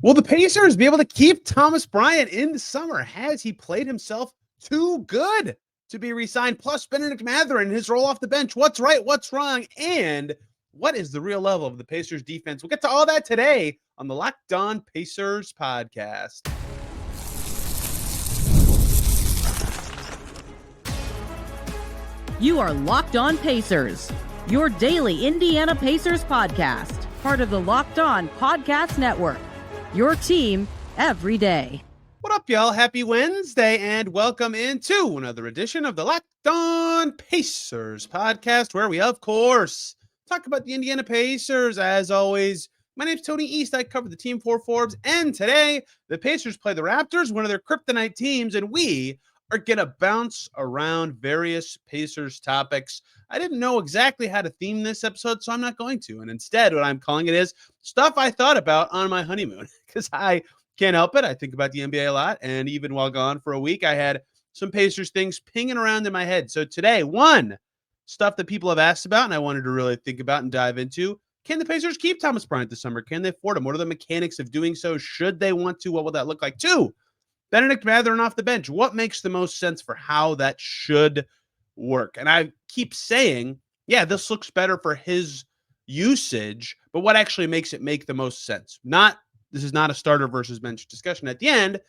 Will the Pacers be able to keep Thomas Bryant in the summer? Has he played himself too good to be re-signed? Plus, Bennedict Mathurin, his role off the bench. What's right? What's wrong? And what is the real level of the Pacers defense? We'll get to all that today on the Locked On Pacers podcast. You are Locked On Pacers, your daily Indiana Pacers podcast, part of the Locked On Podcast Network, your team every day. What up, y'all? Happy Wednesday, and welcome into another edition of the Locked On Pacers podcast, where we, of course, talk about the Indiana Pacers. As always, my name's Tony East. I cover the team for Forbes, and today, the Pacers play the Raptors, one of their kryptonite teams, and we are going to bounce around various Pacers topics. I didn't know exactly how to theme this episode, so I'm not going to. And instead, what I'm calling it is stuff I thought about on my honeymoon, because I can't help it. I think about the NBA a lot, and even while gone for a week, I had some Pacers things pinging around in my head. So today, one, stuff that people have asked about, and I wanted to really think about and dive into. Can the Pacers keep Thomas Bryant this summer? Can they afford him? What are the mechanics of doing so? Should they want to? What will that look like? Two, Bennedict Mathurin off the bench. What makes the most sense for how that should work? And I keep saying, yeah, this looks better for his usage, but what actually makes it make the most sense? This is not a starter versus bench discussion. At the end,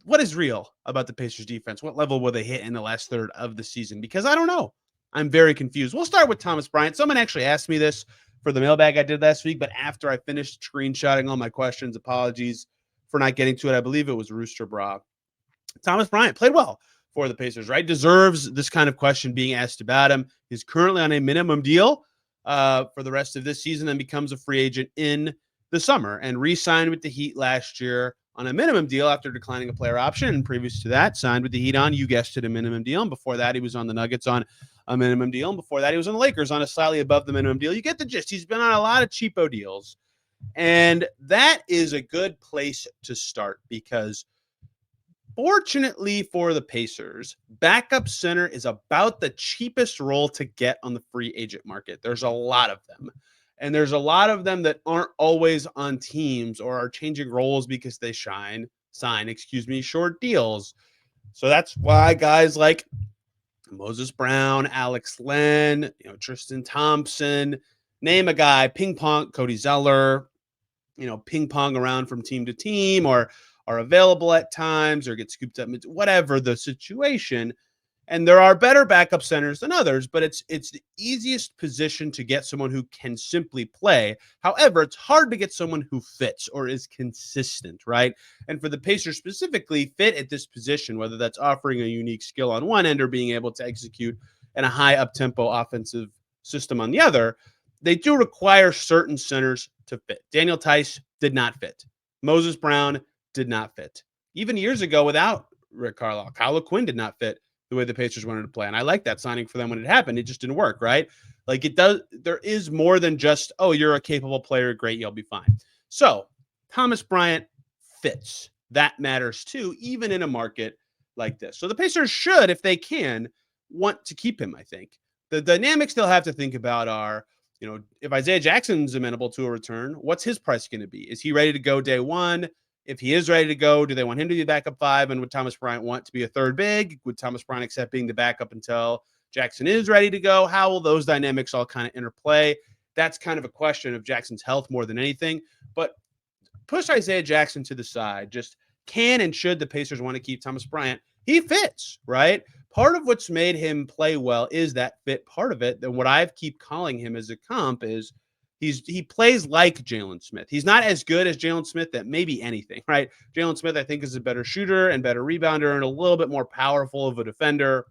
what is real about the Pacers defense? What level will they hit in the last third of the season? Because I don't know. I'm very confused. We'll start with Thomas Bryant. Someone actually asked me this for the mailbag I did last week, but after I finished screenshotting all my questions, apologies for not getting to it. I believe it was Rooster Bra. Thomas Bryant played well for the Pacers, right? Deserves this kind of question being asked about him. He's currently on a minimum deal for the rest of this season and becomes a free agent in the summer and re-signed with the Heat last year on a minimum deal after declining a player option. And previous to that, signed with the Heat on, you guessed it, a minimum deal. And before that, he was on the Nuggets on a minimum deal. And before that, he was on the Lakers on a slightly above the minimum deal. You get the gist. He's been on a lot of cheapo deals. And that is a good place to start because fortunately for the Pacers, backup center is about the cheapest role to get on the free agent market. There's a lot of them. And there's a lot of them that aren't always on teams or are changing roles because they sign short deals. So that's why guys like Moses Brown, Alex Len, Tristan Thompson, name a guy, ping pong, Cody Zeller, ping pong around from team to team or are available at times or get scooped up, whatever the situation. And there are better backup centers than others, but it's the easiest position to get someone who can simply play. However, it's hard to get someone who fits or is consistent, right? And for the Pacers specifically, fit at this position, whether that's offering a unique skill on one end or being able to execute in a high up-tempo offensive system on the other, they do require certain centers to fit. Daniel Tice did not fit. Moses Brown did not fit. Even years ago without Rick Carlisle, Kyle Quinn did not fit the way the Pacers wanted to play. And I like that signing for them when it happened. It just didn't work, right? Like it does. There is more than just, oh, you're a capable player. Great. You'll be fine. So Thomas Bryant fits. That matters too, even in a market like this. So the Pacers should, if they can, want to keep him, I think. The dynamics they'll have to think about are, if Isaiah Jackson's amenable to a return, what's his price going to be? Is he ready to go day one? If he is ready to go, do they want him to be backup five? And would Thomas Bryant want to be a third big? Would Thomas Bryant accept being the backup until Jackson is ready to go? How will those dynamics all kind of interplay? That's kind of a question of Jackson's health more than anything. But push Isaiah Jackson to the side. Just can and should the Pacers want to keep Thomas Bryant? He fits, right? Part of what's made him play well is that fit part of it. Then what I keep calling him as a comp is he plays like Jalen Smith. He's not as good as Jalen Smith at maybe anything, right? Jalen Smith, I think, is a better shooter and better rebounder and a little bit more powerful of a defender.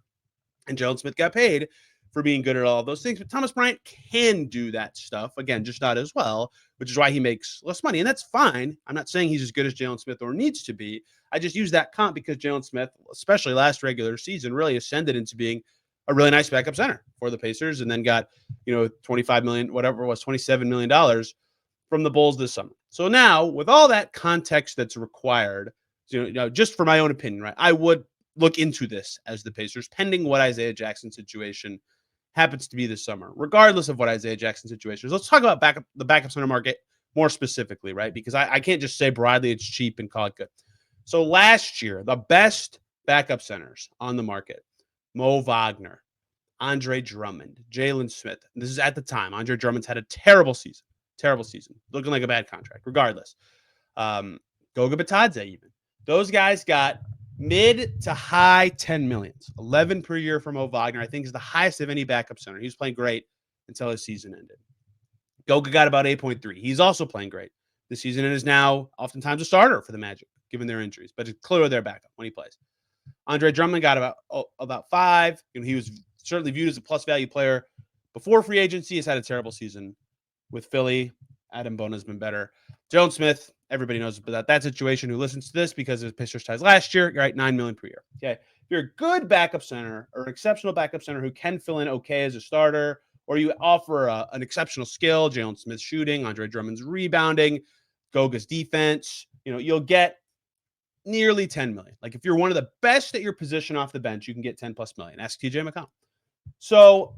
And Jalen Smith got paid for being good at all of those things. But Thomas Bryant can do that stuff. Again, just not as well, which is why he makes less money. And that's fine. I'm not saying he's as good as Jalen Smith or needs to be. I just use that comp because Jalen Smith, especially last regular season, really ascended into being a really nice backup center for the Pacers and then got, $25 million, whatever it was, $27 million from the Bulls this summer. So now with all that context that's required, just for my own opinion, right, I would look into this as the Pacers pending what Isaiah Jackson's situation happens to be this summer, regardless of what Isaiah Jackson's situation is. Let's talk about the backup center market more specifically, right? Because I can't just say broadly it's cheap and call it good. So last year, the best backup centers on the market, Mo Wagner, Andre Drummond, Jalen Smith. This is at the time. Andre Drummond's had a terrible season, looking like a bad contract, regardless. Goga Bitadze, even. Those guys got mid to high 10 millions, 11 per year for Mo Wagner. I think is the highest of any backup center. He was playing great until his season ended. Goga got about 8.3. He's also playing great this season and is now oftentimes a starter for the Magic, given their injuries, but it's clearly their backup when he plays. Andre Drummond got about 5. He was certainly viewed as a plus value player before free agency. He's had a terrible season with Philly. Adam Bona's been better. Jalen Smith, everybody knows about that situation who listens to this because of his Pacers ties last year, right? $9 million per year. Okay. If you're a good backup center or an exceptional backup center who can fill in okay as a starter, or you offer an exceptional skill, Jalen Smith's shooting, Andre Drummond's rebounding, Goga's defense, you'll get nearly 10 million. Like if you're one of the best at your position off the bench, you can get 10 plus million. Ask TJ McConnell. So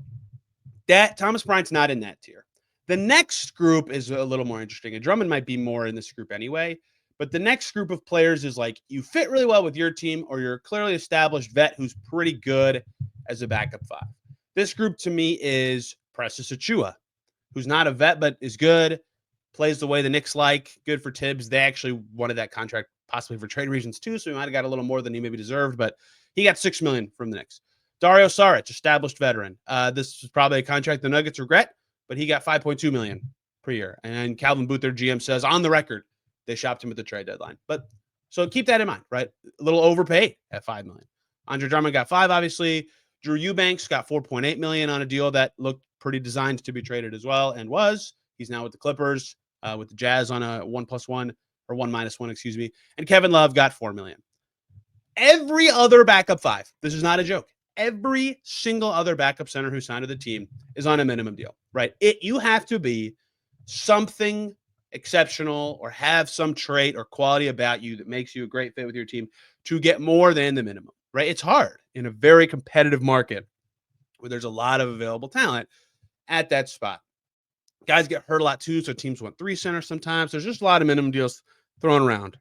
that Thomas Bryant's not in that tier. The next group is a little more interesting, and Drummond might be more in this group anyway. But the next group of players is like you fit really well with your team, or you're a clearly established vet who's pretty good as a backup 5. This group to me is Precious Achiuwa, who's not a vet but is good, plays the way the Knicks like, good for Tibbs. They actually wanted that contract possibly for trade reasons too, so he might have got a little more than he maybe deserved, but he got $6 million from the Knicks. Dario Saric, established veteran. This is probably a contract the Nuggets regret, but he got $5.2 million per year. And Calvin Booth, their GM, says on the record they shopped him at the trade deadline. But so keep that in mind, right? A little overpaid at $5 million. Andre Drummond got $5 million, obviously. Drew Eubanks got $4.8 million on a deal that looked pretty designed to be traded as well, and was. He's now with the Clippers, with the Jazz on a 1+1 or 1-1, excuse me. And Kevin Love got $4 million. Every other backup 5, this is not a joke. Every single other backup center who signed to the team is on a minimum deal, right? You have to be something exceptional or have some trait or quality about you that makes you a great fit with your team to get more than the minimum, right? It's hard in a very competitive market where there's a lot of available talent at that spot. Guys get hurt a lot too, so teams want 3 centers sometimes. There's just a lot of minimum deals thrown around.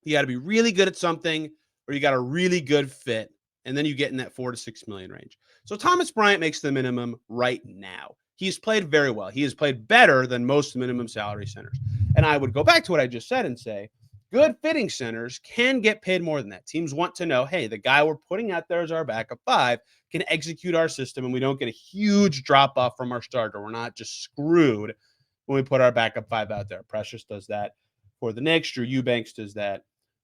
You got to be really good at something, or you got a really good fit, and then you get in that $4 to $6 million range. So Thomas Bryant makes the minimum right now. He's played very well. He has played better than most minimum salary centers. And I would go back to what I just said and say, good fitting centers can get paid more than that. Teams want to know, hey, the guy we're putting out there as our backup 5 can execute our system, and we don't get a huge drop off from our starter. We're not just screwed when we put our backup 5 out there. Precious does that for the Knicks. Drew Eubanks does that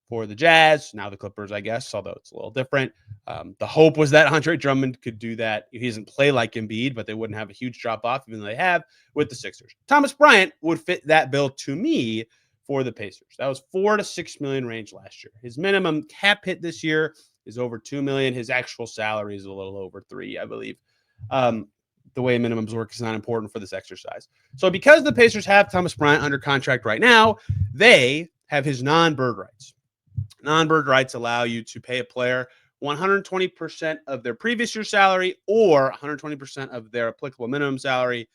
for the Jazz, now the Clippers, I guess, although it's a little different. The hope was that Andre Drummond could do that. He doesn't play like Embiid, but they wouldn't have a huge drop-off, even though they have, with the Sixers. Thomas Bryant would fit that bill to me for the Pacers. That was $4 to $6 million range last year. His minimum cap hit this year is over $2 million. His actual salary is a little over $3 million, I believe. The way minimums work is not important for this exercise. So because the Pacers have Thomas Bryant under contract right now, they have his non-bird rights. Non-bird rights allow you to pay a player 120% of their previous year's salary or 120% of their applicable minimum salary,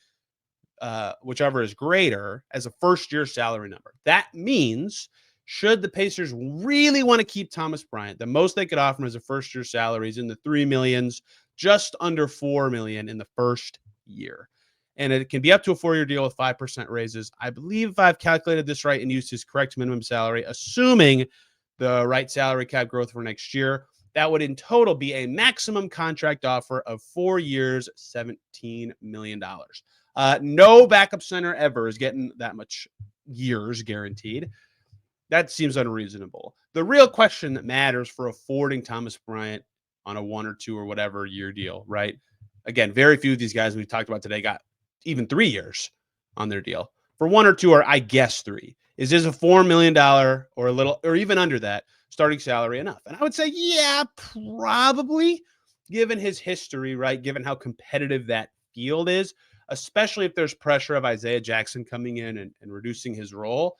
whichever is greater, as a first-year salary number. That means, should the Pacers really want to keep Thomas Bryant, the most they could offer him as a first-year salary is in the $3 million, just under $4 million in the first year. And it can be up to a 4-year deal with 5% raises. I believe if I've calculated this right and used his correct minimum salary, assuming the right salary cap growth for next year, that would in total be a maximum contract offer of 4 years, $17 million. No backup center ever is getting that much years guaranteed. That seems unreasonable. The real question that matters for affording Thomas Bryant on a 1 or 2 or whatever year deal, right? Again, very few of these guys we've talked about today got even 3 years on their deal. For 1 or 2, or I guess 3. Is this a $4 million or a little, or even under that starting salary enough? And I would say, yeah, probably, given his history, right? Given how competitive that field is, especially if there's pressure of Isaiah Jackson coming in and reducing his role.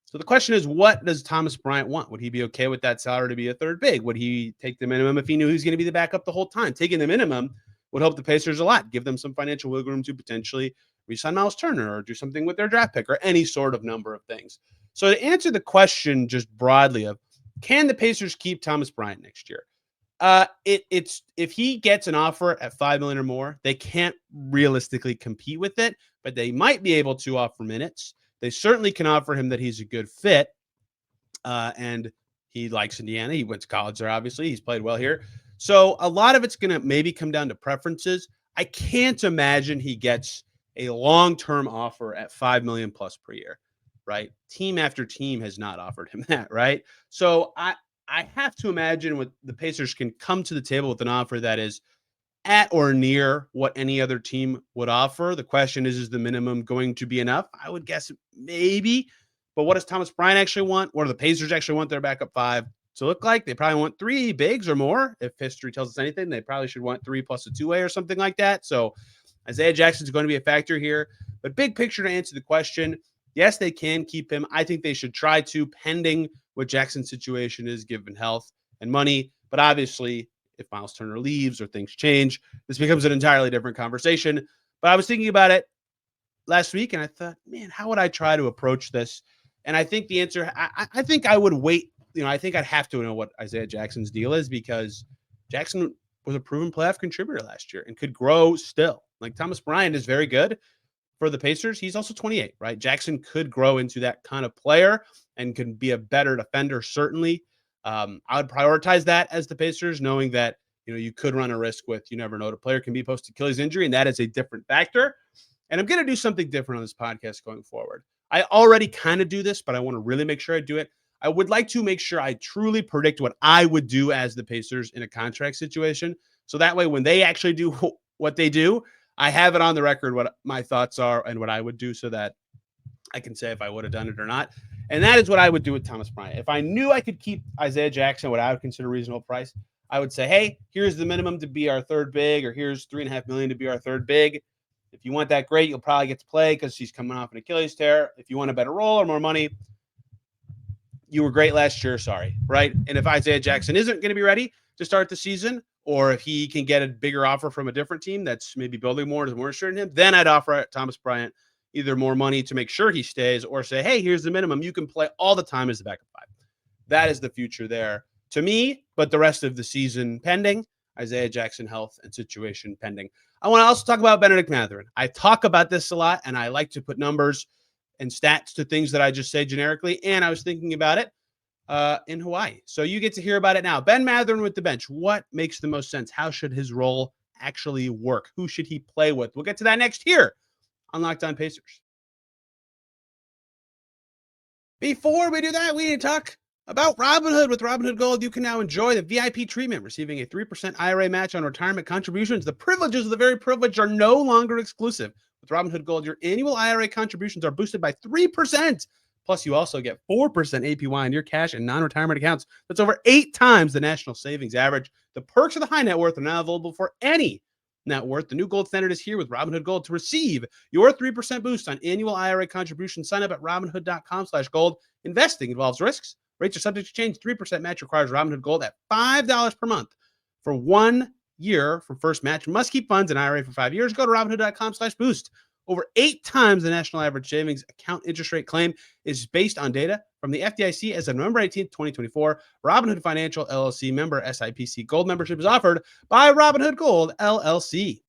So the question is, what does Thomas Bryant want? Would he be okay with that salary to be a third big? Would he take the minimum if he knew he was going to be the backup the whole time? Taking the minimum would help the Pacers a lot, give them some financial wiggle room to potentially re-sign Myles Turner or do something with their draft pick or any sort of number of things. So to answer the question just broadly of, can the Pacers keep Thomas Bryant next year? It's if he gets an offer at $5 million or more, they can't realistically compete with it, but they might be able to offer minutes. They certainly can offer him that he's a good fit, and he likes Indiana. He went to college there, obviously. He's played well here. So a lot of it's going to maybe come down to preferences. I can't imagine he gets a long-term offer at $5 million plus per year, right? Team after team has not offered him that, right? So I have to imagine what the Pacers can come to the table with an offer that is at or near what any other team would offer. The question is the minimum going to be enough? I would guess maybe. But what does Thomas Bryant actually want? What do the Pacers actually want their backup five to look like? They probably want 3 bigs or more. If history tells us anything, they probably should want 3 plus a 2-way or something like that. So Isaiah Jackson is going to be a factor here. But big picture, to answer the question, yes, they can keep him. I think they should try to, pending what Jackson's situation is, given health and money. But obviously, if Myles Turner leaves or things change, this becomes an entirely different conversation. But I was thinking about it last week, and I thought, man, how would I try to approach this? And I think the answer, I think I would wait. I think I'd have to know what Isaiah Jackson's deal is, because Jackson was a proven playoff contributor last year and could grow still. Like, Thomas Bryant is very good for the Pacers. He's also 28, right? Jackson could grow into that kind of player and can be a better defender, certainly. I would prioritize that as the Pacers, knowing that, you could run a risk with, you never know, the player can be post-Achilles injury, and that is a different factor. And I'm going to do something different on this podcast going forward. I already kind of do this, but I want to really make sure I do it. I would like to make sure I truly predict what I would do as the Pacers in a contract situation. So that way, when they actually do what they do, I have it on the record what my thoughts are and what I would do, so that I can say if I would have done it or not. And that is what I would do with Thomas Bryant. If I knew I could keep Isaiah Jackson, what I would consider a reasonable price, I would say, hey, here's the minimum to be our third big, or here's $3.5 million to be our third big. If you want that, great. You'll probably get to play because he's coming off an Achilles tear. If you want a better role or more money, you were great last year. Sorry, right? And if Isaiah Jackson isn't going to be ready to start the season, or if he can get a bigger offer from a different team that's maybe building more, is more interested in him, then I'd offer Thomas Bryant either more money to make sure he stays, or say, hey, here's the minimum. You can play all the time as the backup five. That is the future there to me, but the rest of the season pending, Isaiah Jackson health and situation pending. I want to also talk about Bennedict Mathurin. I talk about this a lot, and I like to put numbers and stats to things that I just say generically, and I was thinking about it in Hawaii. So you get to hear about it now. Ben Mathurin with the bench. What makes the most sense? How should his role actually work? Who should he play with? We'll get to that next here on Locked On Pacers. Before we do that, we need to talk about Robinhood. With Robinhood Gold, you can now enjoy the VIP treatment, receiving a 3% IRA match on retirement contributions. The privileges of the very privileged are no longer exclusive. With Robinhood Gold, your annual IRA contributions are boosted by 3%. Plus, you also get 4% APY on your cash and non-retirement accounts. That's over 8 times the national savings average. The perks of the high net worth are now available for any net worth. The new gold standard is here with Robinhood Gold. To receive your 3% boost on annual IRA contributions, sign up at Robinhood.com/gold. Investing involves risks. Rates are subject to change. 3% match requires Robinhood Gold at $5 per month for 1 year from first match. Must keep funds in IRA for 5 years. Go to Robinhood.com/boost. Over 8 times the national average savings account interest rate claim is based on data from the FDIC as of November 18th, 2024. Robinhood Financial LLC member SIPC Gold membership is offered by Robinhood Gold LLC.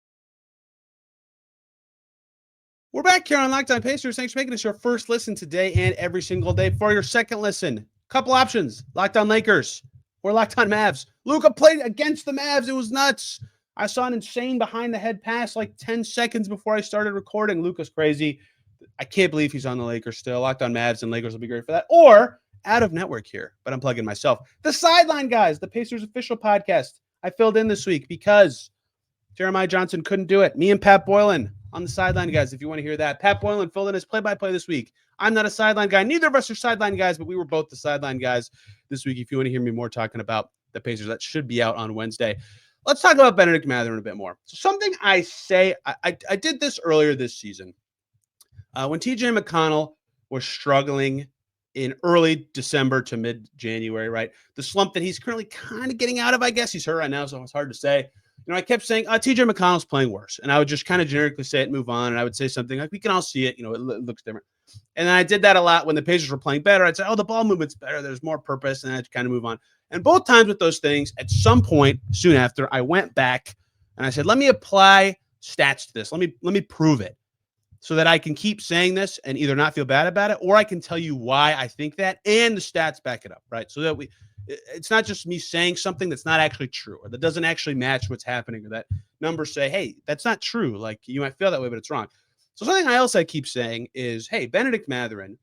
We're back here on Locked On Pacers. Thanks for making us your first listen today and every single day. For your second listen, couple options: Locked On Lakers or Locked On Mavs. Luka played against the Mavs. It was nuts. I saw an insane behind-the-head pass like 10 seconds before I started recording. Luka's crazy. I can't believe he's on the Lakers still. Locked On Mavs and Lakers will be great for that. Or out of network here, but I'm plugging myself. The Sideline Guys, the Pacers official podcast. I filled in this week because Jeremiah Johnson couldn't do it. Me and Pat Boylan on the Sideline Guys, if you want to hear that. Pat Boylan filled in his play-by-play this week. I'm not a sideline guy. Neither of us are sideline guys, but we were both the Sideline Guys this week. If you want to hear me more talking about the Pacers, that should be out on Wednesday. Let's talk about Bennedict Mathurin a bit more. So something I say, I did this earlier this season. When TJ McConnell was struggling in early December to mid-January, right? The slump that he's currently kind of getting out of, I guess. He's hurt right now, so it's hard to say. I kept saying, TJ McConnell's playing worse. And I would just kind of generically say it, move on. And I would say something like, we can all see it. It looks different. And then I did that a lot when the Pacers were playing better. I'd say, the ball movement's better. There's more purpose. And I'd kind of move on. And both times with those things, at some point soon after, I went back and I said, let me apply stats to this. Let me prove it so that I can keep saying this and either not feel bad about it, or I can tell you why I think that and the stats back it up, right? So that it's not just me saying something that's not actually true or that doesn't actually match what's happening, or that numbers say, hey, that's not true. Like, you might feel that way, but it's wrong. So something else I keep saying is, hey, Bennedict Mathurin,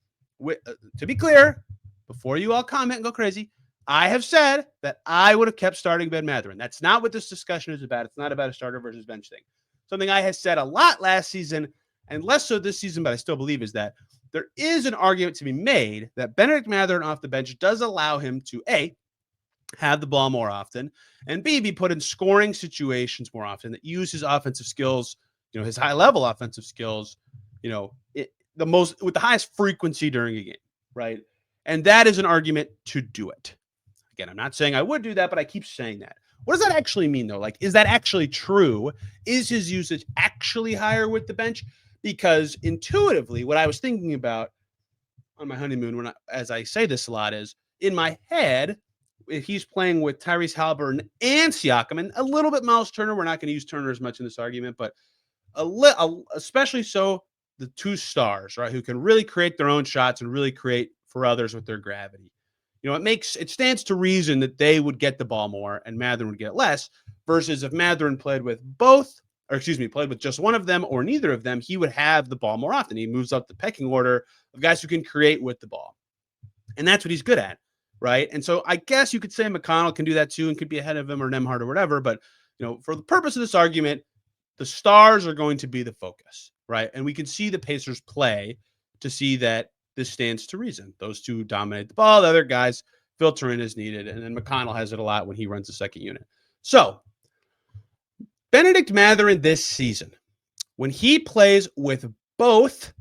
to be clear, before you all comment and go crazy, I have said that I would have kept starting Ben Mathurin. That's not what this discussion is about. It's not about a starter versus bench thing. Something I had said a lot last season and less so this season, but I still believe, is that there is an argument to be made that Bennedict Mathurin off the bench does allow him to, A, have the ball more often, and B, be put in scoring situations more often that use his offensive skills, his high-level offensive skills, with the highest frequency during a game, right? And that is an argument to do it. Again, I'm not saying I would do that, but I keep saying that. What does that actually mean, though? Like, is that actually true? Is his usage actually higher with the bench? Because intuitively, what I was thinking about on my honeymoon, as I say this a lot, is in my head, if he's playing with Tyrese, Haliburton, and Siakam, and a little bit Myles Turner, we're not going to use Turner as much in this argument, but especially so the two stars, right, who can really create their own shots and really create for others with their gravity. It stands to reason that they would get the ball more and Mathurin would get less, versus if Mathurin played with just one of them or neither of them, he would have the ball more often. He moves up the pecking order of guys who can create with the ball. And that's what he's good at, right? And so I guess you could say McConnell can do that too and could be ahead of him, or Nembhard or whatever. But, for the purpose of this argument, the stars are going to be the focus, right? And we can see the Pacers play to see that this stands to reason. Those two dominate the ball. The other guys filter in as needed. And then McConnell has it a lot when he runs the second unit. So Bennedict Mathurin this season, when he plays with both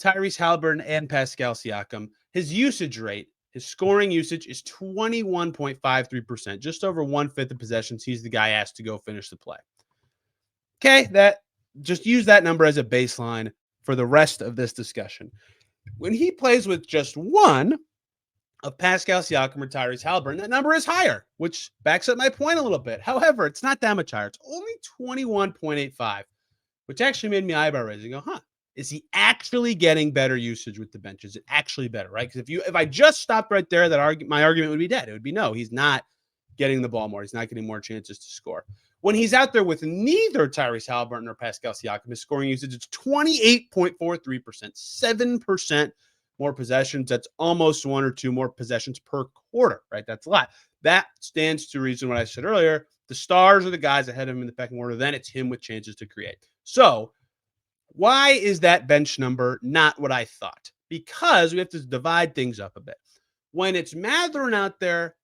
Tyrese Haliburton and Pascal Siakam, his usage rate, his scoring usage, is 21.53%, just over 1/5 of possessions. He's the guy asked to go finish the play. Okay, just use that number as a baseline for the rest of this discussion. When he plays with just one of Pascal Siakam or Tyrese Haliburton, that number is higher, which backs up my point a little bit. However, it's not that much higher. It's only 21.85, which actually made me eyebrow raise and go, is he actually getting better usage with the bench? Is it actually better, right? Because if I just stopped right there, my argument would be dead. It would be, no, he's not getting the ball more. He's not getting more chances to score. When he's out there with neither Tyrese Haliburton or Pascal Siakam, his scoring usage is 28.43%, 7% more possessions. That's almost one or two more possessions per quarter, right? That's a lot. That stands to reason what I said earlier. The stars are the guys ahead of him in the pecking order. Then it's him with chances to create. So why is that bench number not what I thought? Because we have to divide things up a bit. When it's Mathurin out there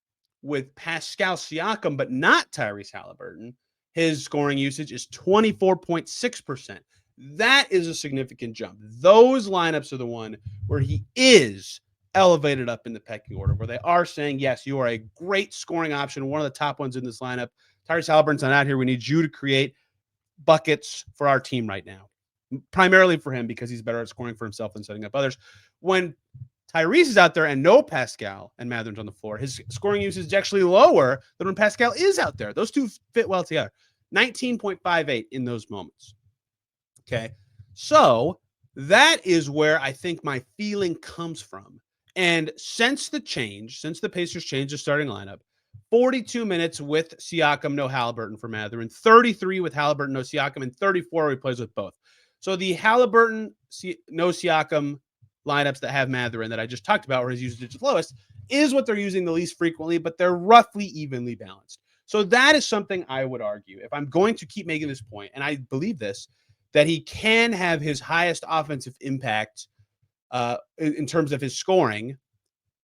with Pascal Siakam, but not Tyrese Haliburton, his scoring usage is 24.6%. That is a significant jump. Those lineups are the one where he is elevated up in the pecking order, where they are saying, yes, you are a great scoring option, one of the top ones in this lineup. Tyrese Haliburton's not out here. We need you to create buckets for our team right now, primarily for him because he's better at scoring for himself than setting up others. When Tyrese is out there and no Pascal and Mathurin's on the floor, his scoring usage is actually lower than when Pascal is out there. Those two fit well together. 19.58 in those moments. Okay. So that is where I think my feeling comes from. And since the Pacers changed the starting lineup, 42 minutes with Siakam, no Haliburton for Mathurin, 33 with Haliburton, no Siakam, and 34 where he plays with both. So the Haliburton, no Siakam lineups that have Mathurin that I just talked about, where his usage is lowest, is what they're using the least frequently, but they're roughly evenly balanced. So that is something I would argue, if I'm going to keep making this point, and I believe this, that he can have his highest offensive impact in terms of his scoring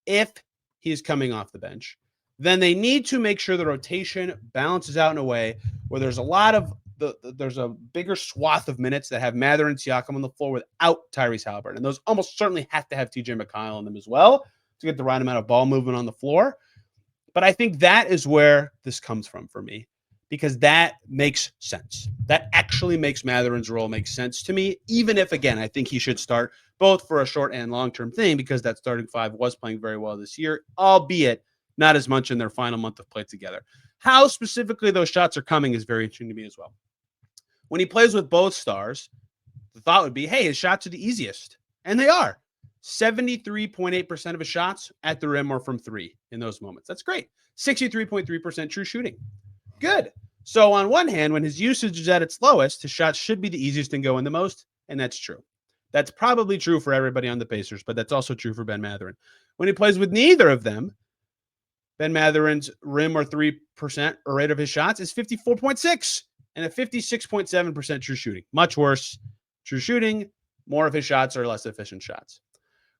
if he's coming off the bench. Then they need to make sure the rotation balances out in a way where there's there's a bigger swath of minutes that have Mathurin and Siakam on the floor without Tyrese Haliburton. And those almost certainly have to have TJ McConnell in them as well to get the right amount of ball movement on the floor. But I think that is where this comes from for me. because that makes sense. That actually makes Mathurin's role make sense to me, even if, again, I think he should start both for a short and long-term thing because that starting five was playing very well this year, albeit not as much in their final month of play together. How specifically those shots are coming is very interesting to me as well. When he plays with both stars, the thought would be, hey, his shots are the easiest. And they are. 73.8% of his shots at the rim or from three in those moments. That's great. 63.3% true shooting. Good. So on one hand, when his usage is at its lowest, his shots should be the easiest and go in the most, and that's true. That's probably true for everybody on the Pacers, but that's also true for Ben Mathurin. When he plays with neither of them, Ben Mathurin's rim or 3% or rate of his shots is 54.6 and a 56.7% true shooting. Much worse true shooting. More of his shots are less efficient shots.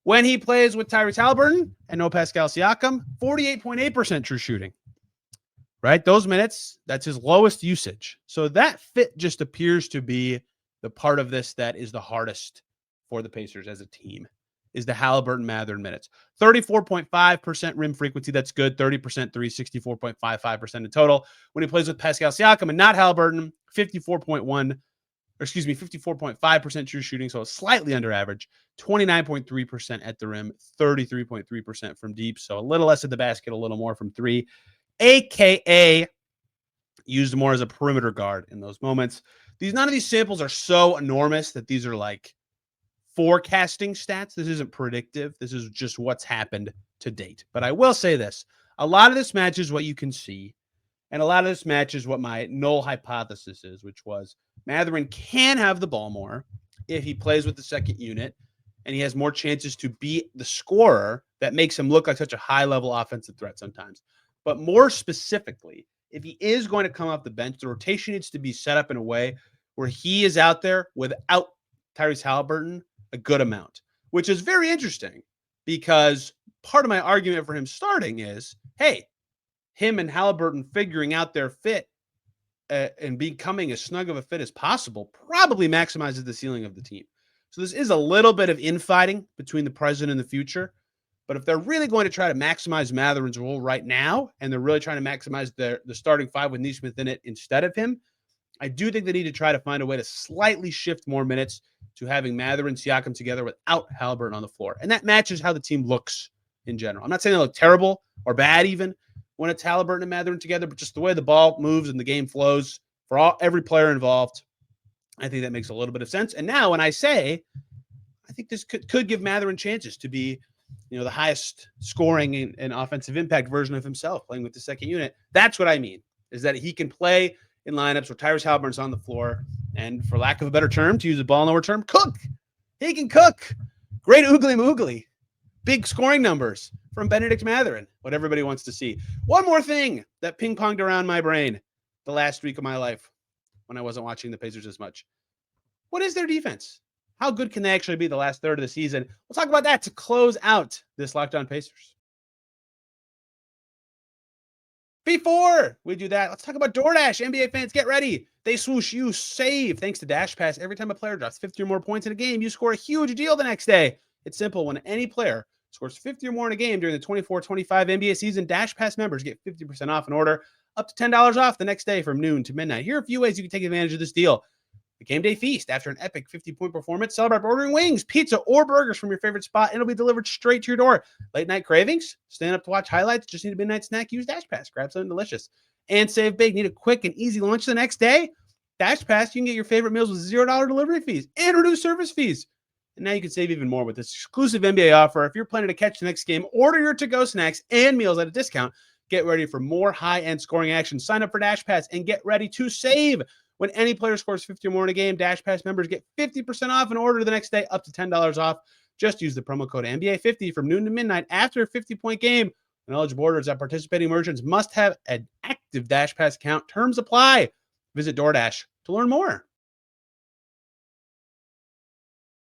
When he plays with Tyrese Haliburton and no Pascal Siakam, 48.8% true shooting. Right? Those minutes, that's his lowest usage. So that fit just appears to be the part of this that is the hardest for the Pacers as a team, is the Haliburton Mathurin minutes. 34.5% rim frequency, that's good. 30% three, 64.55% in total. When he plays with Pascal Siakam and not Haliburton, 54.5% true shooting, so slightly under average. 29.3% at the rim, 33.3% from deep, so a little less at the basket, a little more from three. AKA used more as a perimeter guard in those moments. None of these samples are so enormous that these are like forecasting stats. This isn't predictive. This is just what's happened to date. But I will say this. A lot of this matches what you can see, and a lot of this matches what my null hypothesis is, which was Mathurin can have the ball more if he plays with the second unit, and he has more chances to be the scorer that makes him look like such a high-level offensive threat sometimes. But more specifically, if he is going to come off the bench, the rotation needs to be set up in a way where he is out there without Tyrese Haliburton a good amount, which is very interesting because part of my argument for him starting is, hey, him and Haliburton figuring out their fit and becoming as snug of a fit as possible probably maximizes the ceiling of the team. So this is a little bit of infighting between the present and the future. But if they're really going to try to maximize Mathurin's role right now, and they're really trying to maximize the starting five with Nesmith in it instead of him, I do think they need to try to find a way to slightly shift more minutes to having Mathurin, Siakam together without Haliburton on the floor. And that matches how the team looks in general. I'm not saying they look terrible or bad even when it's Haliburton and Mathurin together, but just the way the ball moves and the game flows for every player involved, I think that makes a little bit of sense. And now when I say, I think this could give Mathurin chances to be, the highest scoring and offensive impact version of himself playing with the second unit. That's what I mean, is that he can play in lineups where Tyrese Haliburton's on the floor and, for lack of a better term, to use a ball lower term, cook. He can cook. Great oogly moogly. Big scoring numbers from Bennedict Mathurin, what everybody wants to see. One more thing that ping-ponged around my brain the last week of my life when I wasn't watching the Pacers as much. What is their defense? How good can they actually be the last third of the season? We'll talk about that to close out this Locked On Pacers. Before we do that, let's talk about DoorDash. NBA fans, get ready. They swoosh, you save. Thanks to Dash Pass, every time a player drops 50 or more points in a game, you score a huge deal the next day. It's simple. When any player scores 50 or more in a game during the 24-25 NBA season, Dash Pass members get 50% off an order, up to $10 off the next day from noon to midnight. Here are a few ways you can take advantage of this deal. The game day feast. After an epic 50-point performance, celebrate by ordering wings, pizza, or burgers from your favorite spot, and it'll be delivered straight to your door. Late night cravings? Staying up to watch highlights? Just need a midnight snack? Use Dash Pass. Grab something delicious. And save big. Need a quick and easy lunch the next day? Dash Pass, you can get your favorite meals with $0 delivery fees and reduced service fees. And now you can save even more with this exclusive NBA offer. If you're planning to catch the next game, order your to-go snacks and meals at a discount. Get ready for more high-end scoring action. Sign up for Dash Pass and get ready to save. When any player scores 50 or more in a game, Dash Pass members get 50% off an order the next day, up to $10 off. Just use the promo code NBA50 from noon to midnight after a 50-point game. And eligible orders at participating merchants must have an active Dash Pass account. Terms apply. Visit DoorDash to learn more.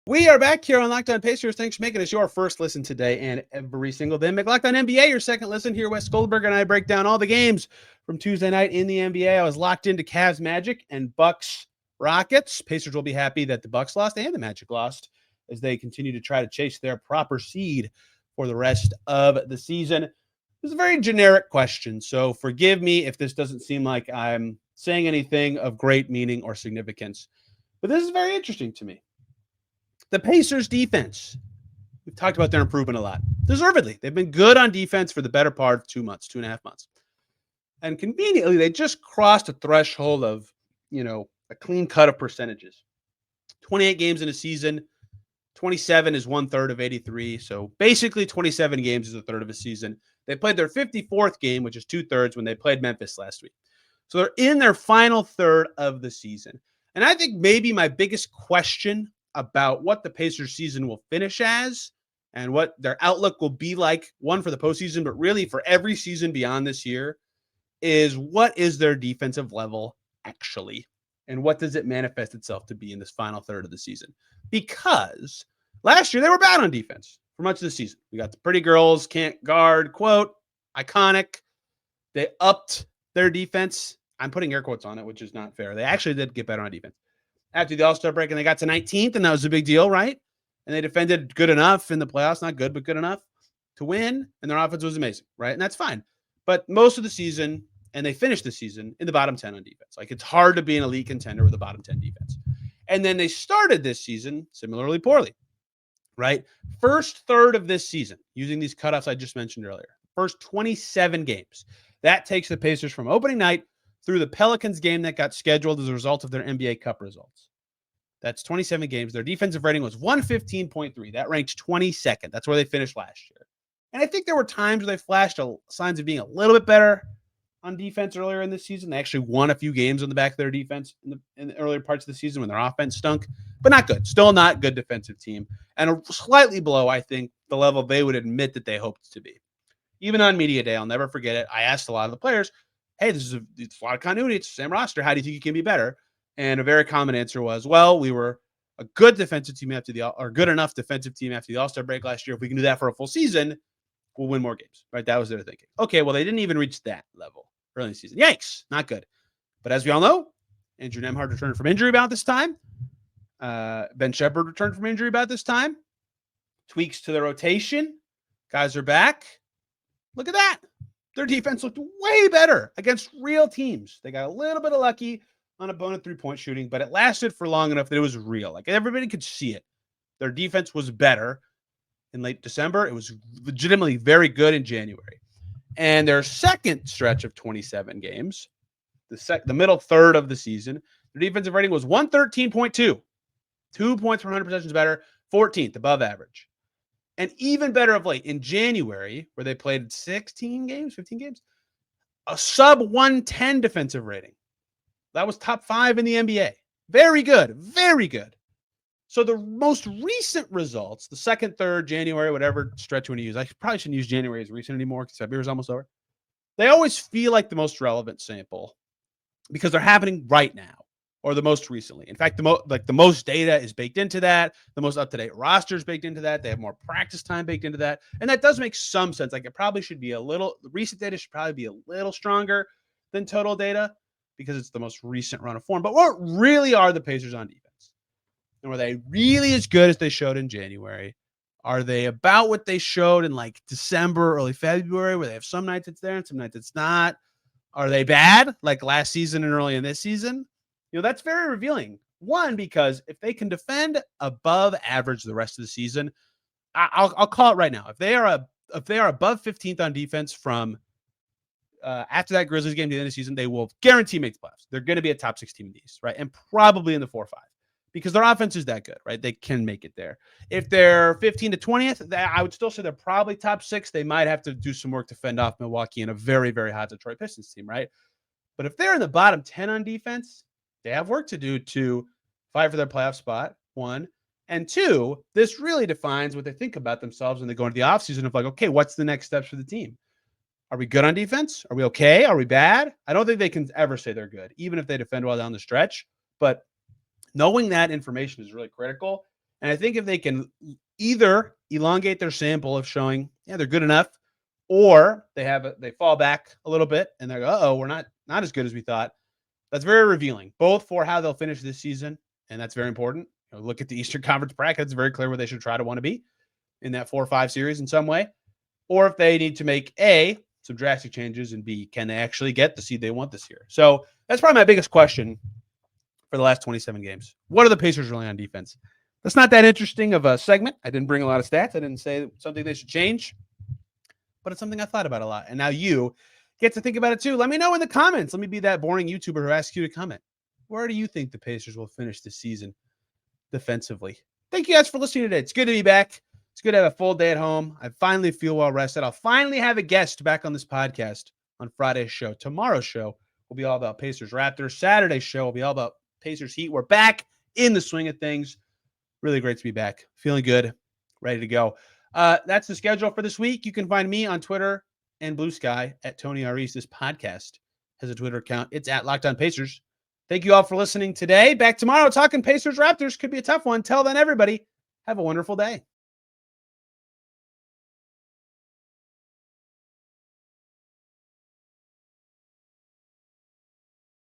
We are back here on Locked On Pacers. Thanks for making us your first listen today and every single day. Make Locked On NBA your second listen. Here, Wes Goldberg and I break down all the games from Tuesday night in the NBA. I was locked into Cavs Magic and Bucks Rockets. Pacers will be happy that the Bucks lost and the Magic lost as they continue to try to chase their proper seed for the rest of the season. It's a very generic question, so forgive me if this doesn't seem like I'm saying anything of great meaning or significance. But this is very interesting to me. The Pacers defense. We've talked about their improvement a lot. Deservedly. They've been good on defense for the better part of 2 months, 2.5 months. And conveniently, they just crossed a threshold of, a clean cut of percentages. 28 games in a season. 27 is 1/3 of 83. So basically 27 games is a third of a season. They played their 54th game, which is 2/3 when they played Memphis last week. So they're in their final third of the season. And I think maybe my biggest question about what the Pacers season will finish as and what their outlook will be like, one for the postseason, but really for every season beyond this year, is what is their defensive level actually? And what does it manifest itself to be in this final third of the season? Because last year they were bad on defense for much of the season. We got the pretty girls can't guard, quote, iconic. They upped their defense. I'm putting air quotes on it, which is not fair. They actually did get better on defense. After the All-Star break, and they got to 19th, and that was a big deal, right? And they defended good enough in the playoffs, not good, but good enough to win, and their offense was amazing, right? And that's fine. But most of the season, and they finished the season in the bottom 10 on defense. Like, it's hard to be an elite contender with a bottom 10 defense. And then they started this season similarly poorly, right? First third of this season, using these cutoffs I just mentioned earlier, first 27 games. That takes the Pacers from opening night through the Pelicans game that got scheduled as a result of their NBA Cup results. That's 27 games. Their defensive rating was 115.3. That ranked 22nd. That's where they finished last year. And I think there were times where they flashed signs of being a little bit better on defense earlier in the season. They actually won a few games on the back of their defense in the earlier parts of the season when their offense stunk, but not good. Still not good defensive team, and slightly below, I think, the level they would admit that they hoped to be. Even on media day, I'll never forget it. I asked a lot of the players, hey, it's a lot of continuity. It's the same roster. How do you think you can be better? And a very common answer was, well, we were a good defensive team good enough defensive team after the All-Star break last year. If we can do that for a full season, we'll win more games, right? That was their thinking. Okay, well, they didn't even reach that level early in the season. Yikes, not good. But as we all know, Andrew Nembhard returned from injury about this time. Ben Shepherd returned from injury about this time. Tweaks to the rotation. Guys are back. Look at that. Their defense looked way better against real teams. They got a little bit of lucky on a bonus three-point shooting, but it lasted for long enough that it was real. Like, everybody could see it. Their defense was better in late December. It was legitimately very good in January. And their second stretch of 27 games, the middle third of the season, their defensive rating was 113.2. 2 points per 100 possessions better, 14th, above average. And even better of late, in January, where they played 15 games, a sub 110 defensive rating. That was top 5 in the NBA. Very good. Very good. So the most recent results, the second, third, January, whatever stretch you want to use. I probably shouldn't use January as recent anymore because February is almost over. They always feel like the most relevant sample because they're happening right now or the most recently. In fact, the most data is baked into that. The most up-to-date roster is baked into that. They have more practice time baked into that. And that does make some sense. Like, it probably should be the recent data should probably be a little stronger than total data because it's the most recent run of form. But what really are the Pacers on defense? And were they really as good as they showed in January? Are they about what they showed in like December, early February, where they have some nights it's there and some nights it's not? Are they bad like last season and early in this season? That's very revealing. One, because if they can defend above average the rest of the season, I'll call it right now. If they are above 15th on defense from after that Grizzlies game to the end of the season, they will guarantee make the playoffs. They're going to be a top 6 team in the East, right? And probably in the 4-5 because their offense is that good, right? They can make it there. If they're 15 to 20th, I would still say they're probably top 6. They might have to do some work to fend off Milwaukee and a very, very hot Detroit Pistons team, right? But if they're in the bottom 10 on defense, they have work to do to fight for their playoff spot, one. And two, this really defines what they think about themselves when they go into the offseason of like, okay, what's the next steps for the team? Are we good on defense? Are we okay? Are we bad? I don't think they can ever say they're good, even if they defend well down the stretch. But knowing that information is really critical. And I think if they can either elongate their sample of showing, yeah, they're good enough, or they fall back a little bit and they're, we're not as good as we thought. That's very revealing, both for how they'll finish this season, and that's very important. Look at the Eastern Conference bracket. It's very clear where they should try to want to be in that 4-5 series in some way. Or if they need to make A, some drastic changes, and B, can they actually get the seed they want this year? So That's probably my biggest question for the last 27 games. What are the Pacers really on defense? That's not that interesting of a segment. I didn't bring a lot of stats. I didn't say something they should change, but it's something I thought about a lot. And now you get to think about it too. Let me know in the comments. Let me be that boring YouTuber who asks you to comment. Where do you think the Pacers will finish this season defensively? Thank you guys for listening today. It's good to be back. It's good to have a full day at home. I finally feel well rested. I'll finally have a guest back on this podcast on Friday's show. Tomorrow's show will be all about Pacers Raptors. Saturday's show will be all about Pacers Heat. We're back in the swing of things. Really great to be back. Feeling good. Ready to go. That's the schedule for this week. You can find me on Twitter and Blue Sky at Tony Ariz. This podcast has a Twitter account. It's at Locked On Pacers. Thank you all for listening today. Back tomorrow talking Pacers Raptors. Could be a tough one. Till then, everybody, have a wonderful day.